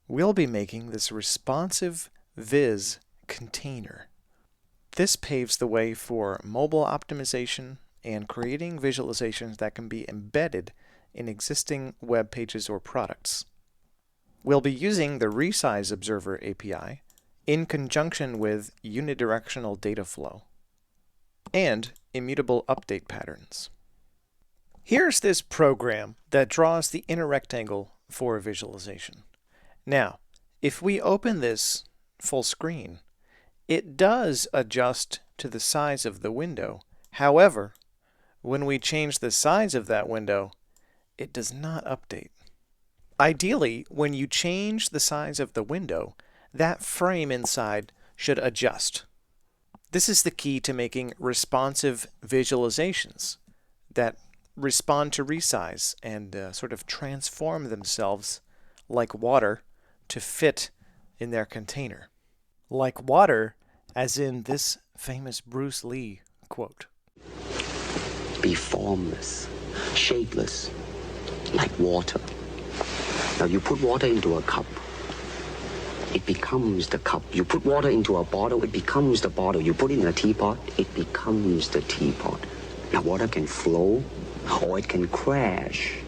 we'll be making this responsive Viz container. This paves the way for mobile optimization and creating visualizations that can be embedded in existing web pages or products. We'll be using the Resize Observer API in conjunction with unidirectional data flow and immutable update patterns. Here's this program that draws the inner rectangle for a visualization. Now, if we open this full screen, it does adjust to the size of the window. However, when we change the size of that window, it does not update. Ideally, when you change the size of the window, that frame inside should adjust. This is the key to making responsive visualizations that respond to resize and sort of transform themselves like water to fit in their container. Like water, as in this famous Bruce Lee quote. Be formless, shapeless, like water. Now you put water into a cup, it becomes the cup. You put water into a bottle, it becomes the bottle. You put it in a teapot, it becomes the teapot. Now water can flow or it can crash.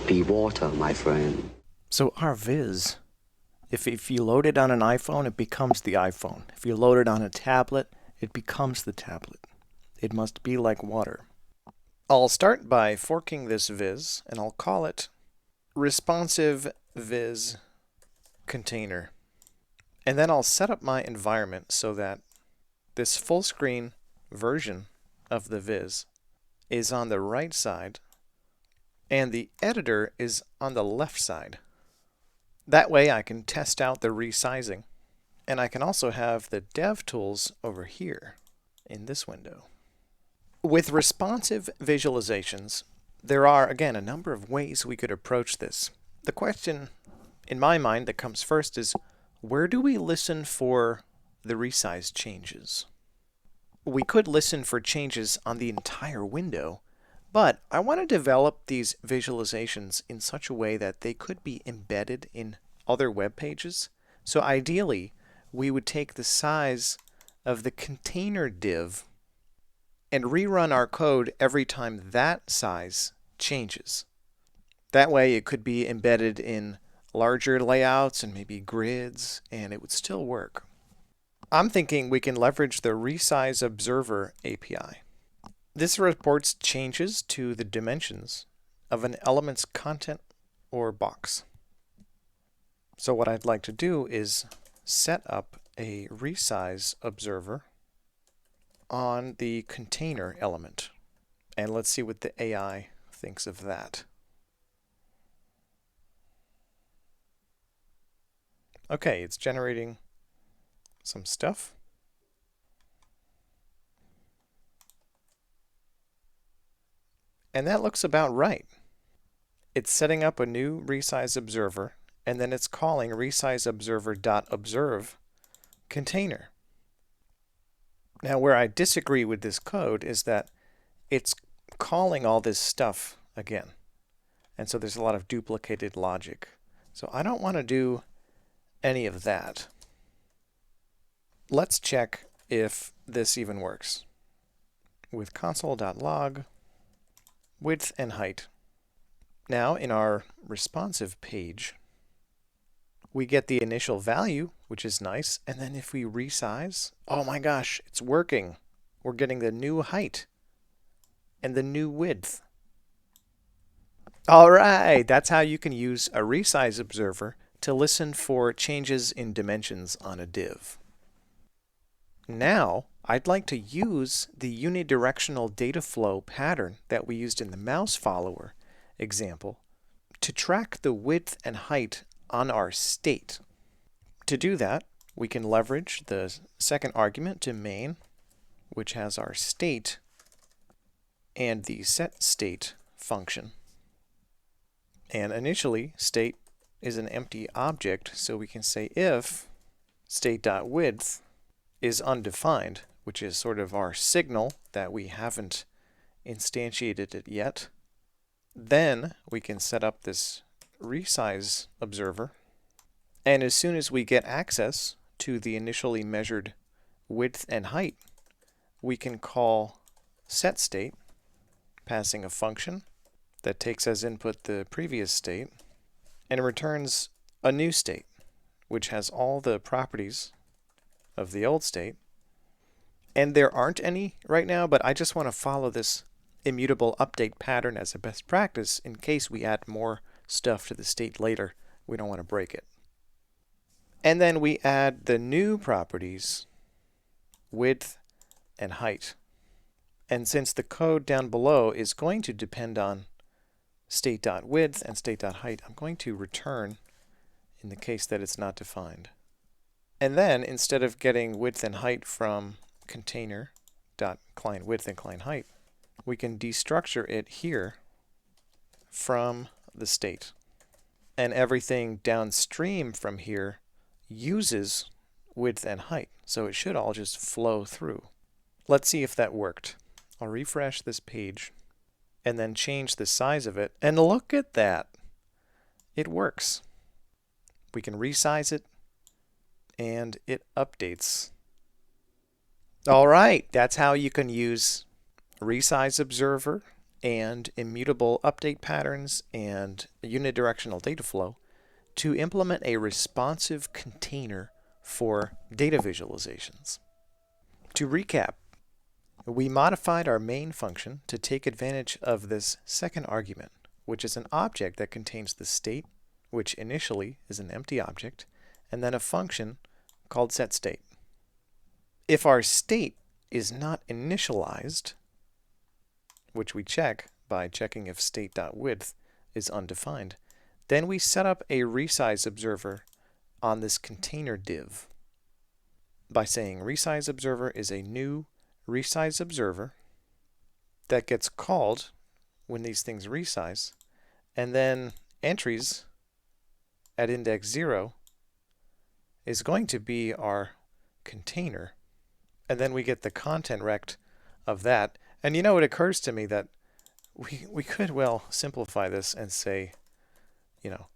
Be water, my friend. So our Viz, if you load it on an iPhone, it becomes the iPhone. If you load it on a tablet, it becomes the tablet. It must be like water. I'll start by forking this Viz, and I'll call it Responsive Viz Container. And then I'll set up my environment so that this full screen version of the Viz is on the right side and the editor is on the left side. That way I can test out the resizing, and I can also have the dev tools over here in this window. With responsive visualizations, there are, again, a number of ways we could approach this. The question in my mind that comes first is, where do we listen for the resize changes? We could listen for changes on the entire window, but I want to develop these visualizations in such a way that they could be embedded in other web pages. So ideally, we would take the size of the container div and rerun our code every time that size changes. That way it could be embedded in larger layouts and maybe grids, and it would still work. I'm thinking we can leverage the Resize Observer API. This reports changes to the dimensions of an element's content or box. So what I'd like to do is set up a Resize Observer on the container element. And let's see what the AI thinks of that. Okay, it's generating some stuff. And that looks about right. It's setting up a new Resize Observer, and then it's calling resizeobserver.observe container. Now, where I disagree with this code is that it's calling all this stuff again. And so there's a lot of duplicated logic. So I don't want to do any of that. Let's check if this even works. With console.log, width and height. Now, in our responsive page, we get the initial value, which is nice, and then if we resize, oh my gosh, it's working. We're getting the new height and the new width. All right, that's how you can use a Resize Observer to listen for changes in dimensions on a div. Now, I'd like to use the unidirectional data flow pattern that we used in the mouse follower example to track the width and height on our state. To do that, we can leverage the second argument to main, which has our state and the setState function. And initially, state is an empty object, so we can say if state.width is undefined, which is sort of our signal that we haven't instantiated it yet. Then we can set up this Resize Observer And as soon as we get access to the initially measured width and height, we can call setState, passing a function that takes as input the previous state and returns a new state, which has all the properties of the old state. And there aren't any right now, but I just want to follow this immutable update pattern as a best practice in case we add more stuff to the state later. We don't want to break it. And then we add the new properties, width and height. And since the code down below is going to depend on state.width and state.height, I'm going to return in the case that it's not defined. And then instead of getting width and height from container.clientWidth and clientHeight, we can destructure it here from the state. And everything downstream from here uses width and height, so it should all just flow through. Let's see if that worked. I'll refresh this page and then change the size of it, and look at that. It works. We can resize it and it updates. All right, that's how you can use Resize Observer and immutable update patterns and unidirectional data flow to implement a responsive container for data visualizations. To recap, we modified our main function to take advantage of this second argument, which is an object that contains the state, which initially is an empty object, and then a function called setState. If our state is not initialized, which we check by checking if state.width is undefined, then we set up a Resize Observer on this container div by saying Resize Observer is a new Resize Observer that gets called when these things resize, and then entries at index 0 is going to be our container, and then we get the content rect of that. And you know, it occurs to me that we could well simplify this and say, you know,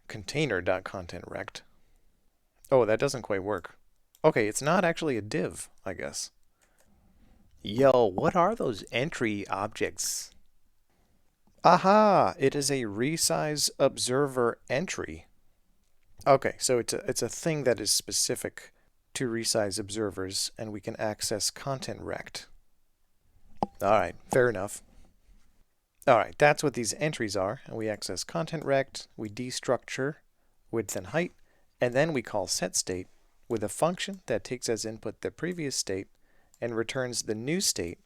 container.contentRect. Oh, that doesn't quite work. Okay, it's not actually a div, I guess. Yo, what are those entry objects? Aha! It is a Resize Observer entry. Okay, so it's a thing that is specific to Resize Observers, and we can access content rect. Alright, fair enough. Alright, that's what these entries are, and we access content rect, we destructure width and height, and then we call setState with a function that takes as input the previous state and returns the new state,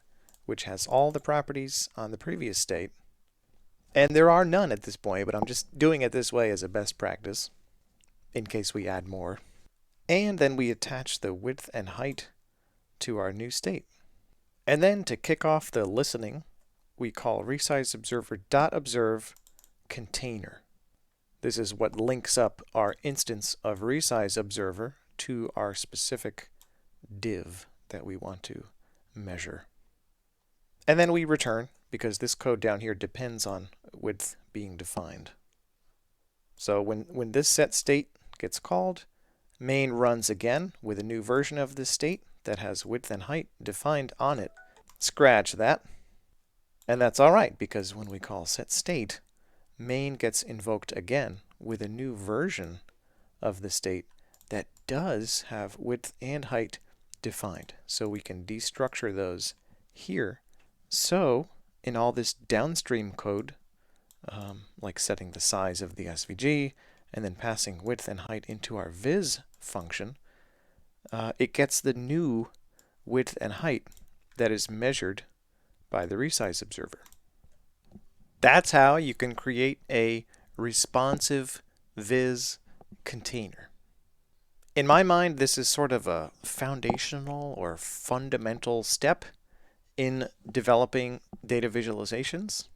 which has all the properties on the previous state. And there are none at this point, but I'm just doing it this way as a best practice in case we add more. And then we attach the width and height to our new state. And then to kick off the listening, we call Resize Observer.observe container. This is what links up our instance of Resize Observer to our specific div that we want to measure. And then we return, because this code down here depends on width being defined. So when this setState gets called, main runs again with a new version of this state that has width and height defined on it. Scratch that. And that's all right, because when we call setState, main gets invoked again with a new version of the state that does have width and height defined. So we can destructure those here. So in all this downstream code, like setting the size of the SVG and then passing width and height into our Viz function, it gets the new width and height that is measured by the Resize Observer. That's how you can create a responsive Viz container. In my mind, this is sort of a foundational or fundamental step in developing data visualizations,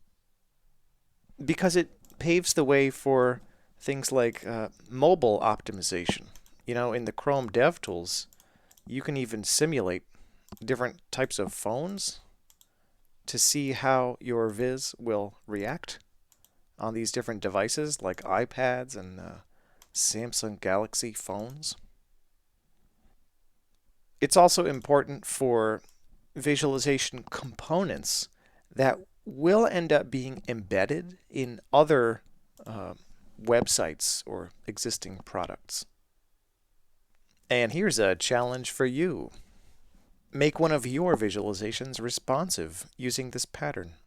because it paves the way for things like mobile optimization. You know, in the Chrome DevTools, you can even simulate different types of phones to see how your Viz will react on these different devices like iPads and Samsung Galaxy phones. It's also important for visualization components that will end up being embedded in other websites or existing products. And here's a challenge for you. Make one of your visualizations responsive using this pattern.